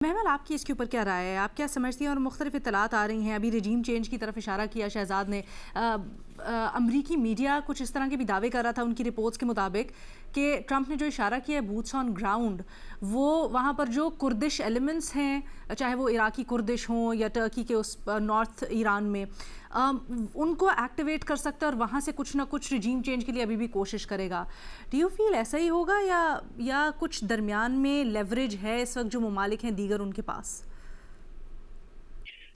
महमल, आपकी इसके ऊपर क्या राय है? आप क्या समझती हैं? और मुख्तलिफ इत्तलात आ रही हैं, अभी रिजीम चेंज की तरफ इशारा किया शहजाद ने। अमरीकी मीडिया कुछ इस तरह के भी दावे कर रहा था उनकी रिपोर्ट्स के मुताबिक कि ट्रंप ने जो इशारा किया है बूट्स ऑन ग्राउंड, वो वहाँ पर जो कुर्दिश एलिमेंट्स हैं, चाहे वो इराकी कुर्दिश हों या टर्की के उस नॉर्थ ईरान में, उनको एक्टिवेट कर सकता है और वहाँ से कुछ ना कुछ रिजीम चेंज के लिए अभी भी कोशिश करेगा। डू यू फील ऐसा ही होगा या कुछ दरमियान में लेवरेज है इस वक्त जो ममालिक हैं दीगर उनके पास?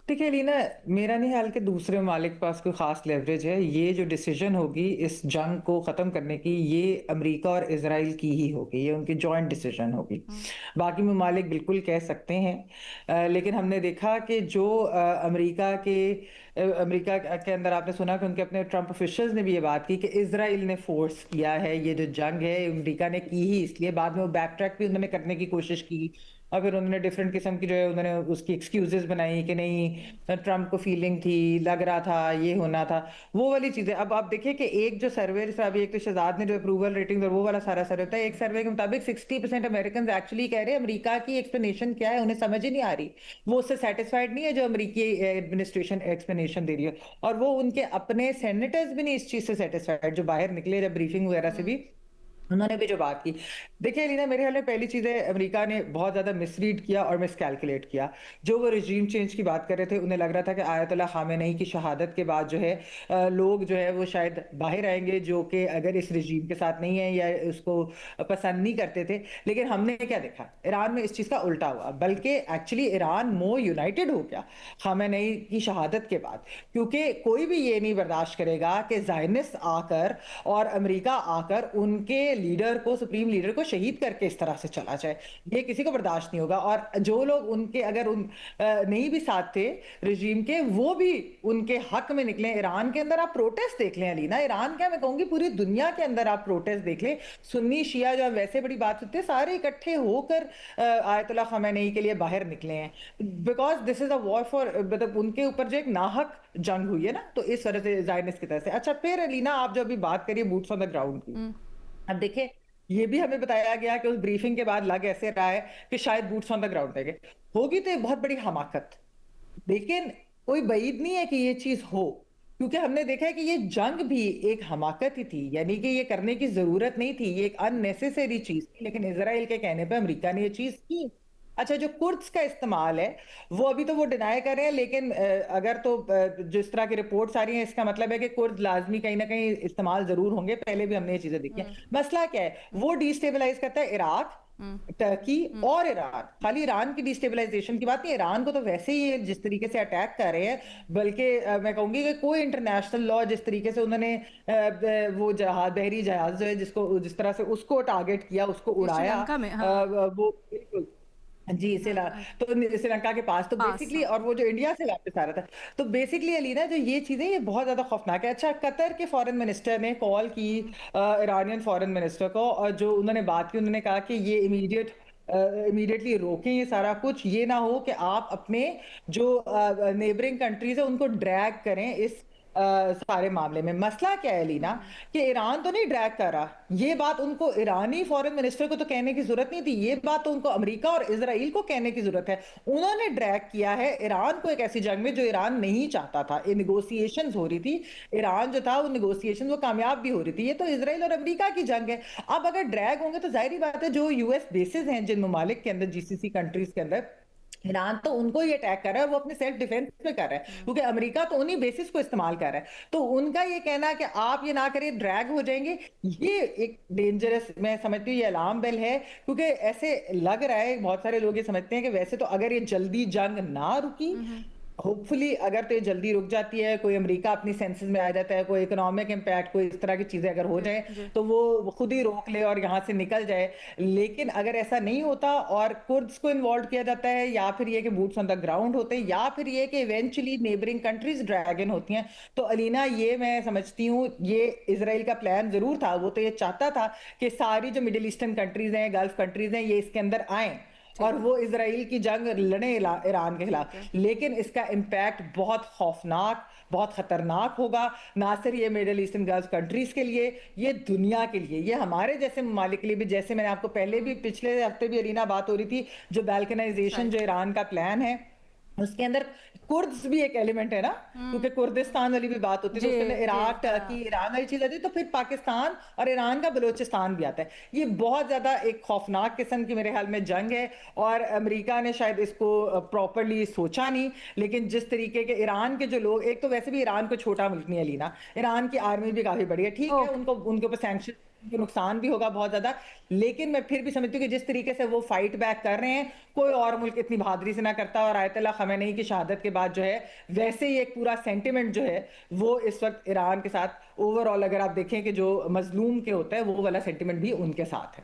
देखिए लीना, मेरा नहीं ख्याल कि दूसरे ममालिक के पास कोई ख़ास लेवरेज है। ये जो डिसीजन होगी इस जंग को ख़त्म करने की, ये अमेरिका और इज़राइल की ही होगी, ये उनकी जॉइंट डिसीजन होगी। बाकी ममालिक बिल्कुल कह सकते हैं, लेकिन हमने देखा कि जो अमेरिका के अंदर आपने सुना कि उनके अपने ट्रंप ऑफिशियल्स ने भी ये बात की कि इज़राइल ने फोर्स किया है, ये जो जंग है अमेरिका ने की ही इसलिए। बाद में वो बैक ट्रैक भी उन्होंने करने की कोशिश की और फिर उन्होंने डिफरेंट किस्म की जो है उन्होंने उसकी एक्सक्यूजेस बनाई कि नहीं, ट्रंप को फीलिंग थी, लग रहा था, ये होना था, वो वाली चीजें। अब आप देखिए कि एक जो सर्वे, जैसे अभी एक तो शहजाद ने जो अप्रूवल रेटिंग और वो वाला सारा सर्वे होता है, एक सर्वे के मुताबिक 60% अमेरिकन एक्चुअली कह रहे हैं अमेरिका की एक्सप्लेनेशन क्या है उन्हें समझ ही नहीं आ रही, वो उससे सेटिस्फाइड नहीं है जो अमेरिकी एडमिनिस्ट्रेशन एक्सप्लेनेशन दे रही है। और वो उनके अपने सेनेटर्स भी नहीं इस चीज से सेटिस्फाइड, जो बाहर निकले जब ब्रीफिंग वगैरह से भी उन्होंने भी जो बात की। देखिए लीना, मेरे ख्याल में पहली चीज़ है अमेरिका ने बहुत ज़्यादा मिसरीड किया और मिसकैलकुलेट किया। जो वो रिजीम चेंज की बात कर रहे थे, उन्हें लग रहा था कि आयतुल्लाह खामेनेई की शहादत के बाद जो है लोग जो है वो शायद बाहर आएंगे, जो कि अगर इस रिजीम के साथ नहीं है या उसको पसंद नहीं करते थे। लेकिन हमने क्या देखा, ईरान में इस चीज़ का उल्टा हुआ, बल्कि एक्चुअली ईरान मोर यूनाइटेड हो गया खामेनेई की शहादत के बाद। क्योंकि कोई भी ये नहीं बर्दाश्त करेगा कि ज़ायनिस्ट आकर और अमेरिका आकर उनके लीडर को, सुप्रीम लीडर को शहीद करके इस तरह से चला जाए। ये किसी को बर्दाश्त नहीं होगा। और जो लोग उनके अगर नहीं भी साथ थे रिजीम के, वो भी उनके हक में निकले। ईरान के अंदर आप प्रोटेस्ट देख लें अलीना, ईरान क्या मैं कहूंगी पूरी दुनिया के अंदर आप प्रोटेस्ट देख लें, सुन्नी शिया जो वैसे बड़ी बात होती है, सारे इकट्ठे होकर आयतुल्लाह खमेनेई के लिए बाहर निकले हैं। Because this is a war for, मतलब उनके ऊपर जो एक नाहक जंग हुई है ना, तो इस वजह से जायनिस्ट की तरफ से। अच्छा, फिर अलीना आप जो अभी बात करिए बूट्स ऑन द ग्राउंड की, अब देखिए ये भी हमें बताया गया कि उस ब्रीफिंग के बाद लग ऐसे रहा है कि शायद बूट्स ऑन द ग्राउंड रहेंगे। होगी तो ये बहुत बड़ी हमाकत, लेकिन कोई बईद नहीं है कि ये चीज हो, क्योंकि हमने देखा है कि ये जंग भी एक हमाकत ही थी, यानी कि ये करने की जरूरत नहीं थी, ये एक अननेसेसरी चीज थी, लेकिन इसराइल के कहने पे अमेरिका ने ये चीज की। अच्छा, जो कुर्द्स का इस्तेमाल है वो अभी तो वो डिनाई कर रहे हैं, लेकिन अगर तो जिस तरह की रिपोर्ट्स आ रही हैं, इसका मतलब है कि कुर्द लाजमी कहीं ना कहीं इस्तेमाल जरूर होंगे। पहले भी हमने ये चीजें देखी हैं। मसला क्या है, वो डिस्टेबलाइज करता है इराक, टर्की और ईरान। खाली ईरान की डिस्टेबलाइजेशन की बात नहीं, ईरान को तो वैसे ही जिस तरीके से अटैक कर रहे हैं, बल्कि मैं कहूंगी कि कोई इंटरनेशनल लॉ जिस तरीके से उन्होंने वो जहाज, बहरी जहाज जो है जिसको जिस तरह से उसको टारगेट किया, उसको ये उड़ाया, श्रीलंका में, हाँ। वो बिल्कुल जी तो श्रीलंका के पास तो पास, बेसिकली, हाँ। और वो जो इंडिया से वापस आ रहा था, तो बेसिकली अलीना जो ये चीजें ये बहुत ज्यादा खौफनाक है। अच्छा, कतर के फॉरेन मिनिस्टर ने कॉल की ईरानियन फॉरेन मिनिस्टर को, और जो उन्होंने बात की, उन्होंने कहा कि ये इमीडिएटली रोकें ये सारा कुछ, ये ना हो कि आप अपने जो नेबरिंग कंट्रीज है उनको ड्रैग करें इस सारे मामले में। मसला क्या है लीना, कि ईरान तो नहीं ड्रैग कर रहा, ये बात उनको ईरानी फॉरेन मिनिस्टर को तो कहने की जरूरत नहीं थी, ये बात तो उनको अमेरिका और इजराइल को कहने की जरूरत है। उन्होंने ड्रैग किया है ईरान को एक ऐसी जंग में जो ईरान नहीं चाहता था। ये निगोसिएशंस हो रही थी, ईरान जो था वो निगोसिएशन वो कामयाब भी हो रही थी। ये तो इसराइल और अमेरिका की जंग है। अब अगर ड्रैग होंगे तो जाहिर बात है जो यूएस बेसिस हैं जिन ममालिक के अंदर, जीसीसी कंट्रीज के अंदर, ईरान तो उनको ही अटैक कर रहा है, वो अपने सेल्फ डिफेंस में कर रहा है, क्योंकि अमेरिका तो उन्हीं बेसिस को इस्तेमाल कर रहा है। तो उनका ये कहना है कि आप ये ना करिए, ड्रैग हो जाएंगे, ये एक डेंजरस, मैं समझती हूँ ये अलार्म बेल है। क्योंकि ऐसे लग रहा है, बहुत सारे लोग ये समझते हैं कि वैसे तो अगर ये जल्दी जंग ना रुकी, होपफुली अगर तो ये जल्दी रुक जाती है, कोई अमेरिका अपनी सेंसेस में आ जाता है, कोई इकोनॉमिक इम्पैक्ट, कोई इस तरह की चीजें अगर हो जी, जाए, जी। तो वो खुद ही रोक ले और यहाँ से निकल जाए। लेकिन अगर ऐसा नहीं होता और कुर्द्स को इन्वॉल्व किया जाता है, या फिर ये कि बूट्स ऑन द ग्राउंड होते हैं, या फिर ये कि इवेंचुअली नेबरिंग कंट्रीज ड्रैगन होती हैं, तो अलीना ये मैं समझती हूँ ये इसराइल का प्लान जरूर था। वो तो ये चाहता था कि सारी जो मिडिल ईस्टर्न कंट्रीज हैं, गल्फ कंट्रीज हैं, ये इसके अंदर आए और ठीक है, वो इजराइल की जंग लड़े ईरान के ठीक है। खिलाफ, लेकिन इसका इम्पैक्ट बहुत खौफनाक, बहुत खतरनाक होगा। ना सिर्फ ये मिडिल ईस्टर्न गल्फ कंट्रीज के लिए, ये दुनिया के लिए, ये हमारे जैसे ममालिक के लिए भी। जैसे मैंने आपको पहले भी, पिछले हफ्ते भी अरीना बात हो रही थी, जो बैल्कनाइजेशन राइट। जो ईरान का प्लान है, उसके अंदर कुर्द्स भी एक एलिमेंट है ना, क्योंकि कुर्दिस्तान वाली भी बात होती है, तो जी, उसके अंदर जी। इराक, टर्की, ईरान वाली चीज आती है, तो फिर पाकिस्तान और ईरान का बलूचिस्तान भी आता है। ये बहुत ज्यादा एक खौफनाक किस्म की मेरे ख्याल में जंग है, और अमेरिका ने शायद इसको प्रॉपरली सोचा नहीं। लेकिन जिस तरीके के ईरान के जो लोग, एक तो वैसे भी ईरान को छोटा मुल्क नहीं है लीना, ईरान की आर्मी भी काफी बड़ी है, ठीक है, ओके। उनको उनके ऊपर सैंक्शन को नुकसान भी होगा बहुत ज्यादा। लेकिन मैं फिर भी समझती हूँ कि जिस तरीके से वो फाइट बैक कर रहे हैं, कोई और मुल्क इतनी बहादुरी से ना करता। और आयतुल्ला खमेनी की शहादत के बाद जो है, वैसे ही एक पूरा सेंटिमेंट जो है वो इस वक्त ईरान के साथ ओवरऑल, अगर आप देखें कि जो मजलूम के होता है, वो वाला सेंटिमेंट भी उनके साथ है।